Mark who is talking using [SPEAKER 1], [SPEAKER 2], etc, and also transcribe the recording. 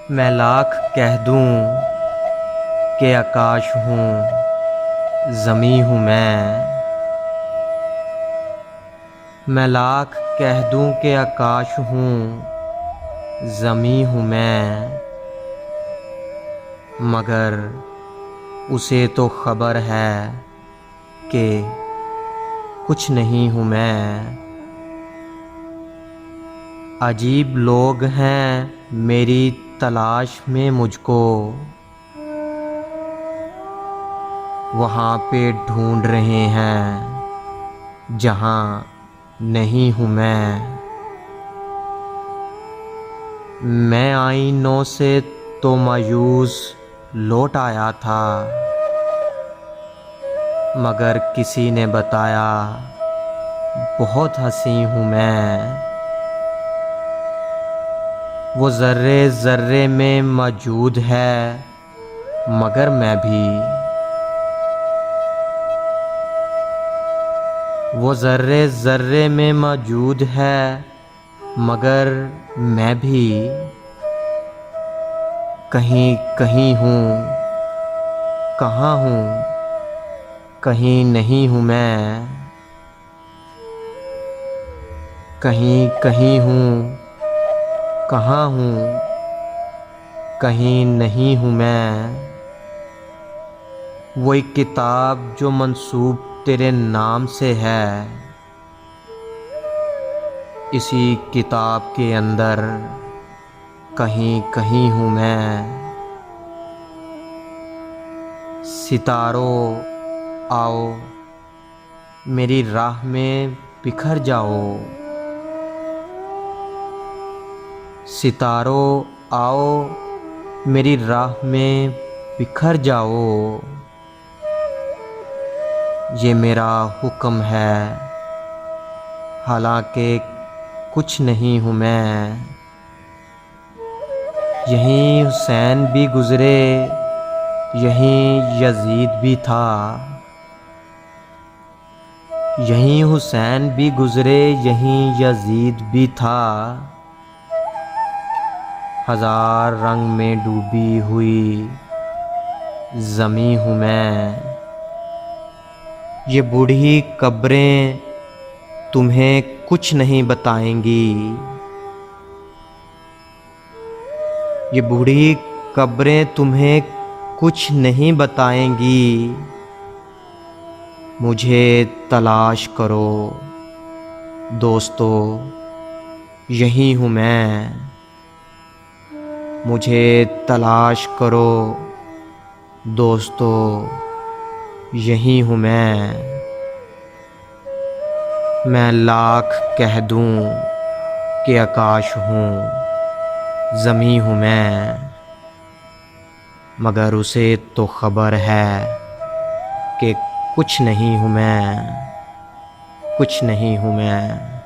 [SPEAKER 1] मैं लाख कह दूं कि आकाश हूँ, ज़मीं हूँ मैं लाख कह दूं कि आकाश हूँ, ज़मीं हूँ मगर उसे तो खबर है कि कुछ नहीं हूँ मैं। अजीब लोग हैं मेरी तलाश में मुझको, वहाँ पे ढूंढ रहे हैं जहाँ नहीं हूँ मैं आईनों से तो मायूस लौट आया था, मगर किसी ने बताया बहुत हंसी हूँ मैं। वो ज़र्रे ज़र्रे में मौजूद है मगर मैं भी, वो ज़र्रे ज़र्रे में मौजूद है मगर मैं भी कहीं कहीं हूँ। कहाँ हूँ? कहीं नहीं हूँ मैं, कहीं कहीं हूँ। कहाँ हूँ? कहीं नहीं हूँ मैं। वो एक किताब जो मंसूब तेरे नाम से है, इसी किताब के अंदर कहीं कहीं हूँ मैं। सितारों आओ मेरी राह में बिखर जाओ, सितारों आओ मेरी राह में बिखर जाओ। ये मेरा हुक्म है, हालांकि कुछ नहीं हूँ मैं। यहीं हुसैन भी गुज़रे, यहीं यजीद भी था, यहीं हुसैन भी गुज़रे, यहीं यजीद भी था। हज़ार रंग में डूबी हुई ज़मीं हूँ मैं। ये बूढ़ी कब्रें तुम्हें कुछ नहीं बताएंगी, ये बूढ़ी कब्रें तुम्हें कुछ नहीं बताएंगी। मुझे तलाश करो दोस्तों, यही हूँ मैं। मुझे तलाश करो दोस्तों, यही हूँ मैं लाख कह दूं कि आकाश हूँ, ज़मीं हूँ मैं, मगर उसे तो खबर है कि कुछ नहीं हूँ मैं, कुछ नहीं हूँ मैं।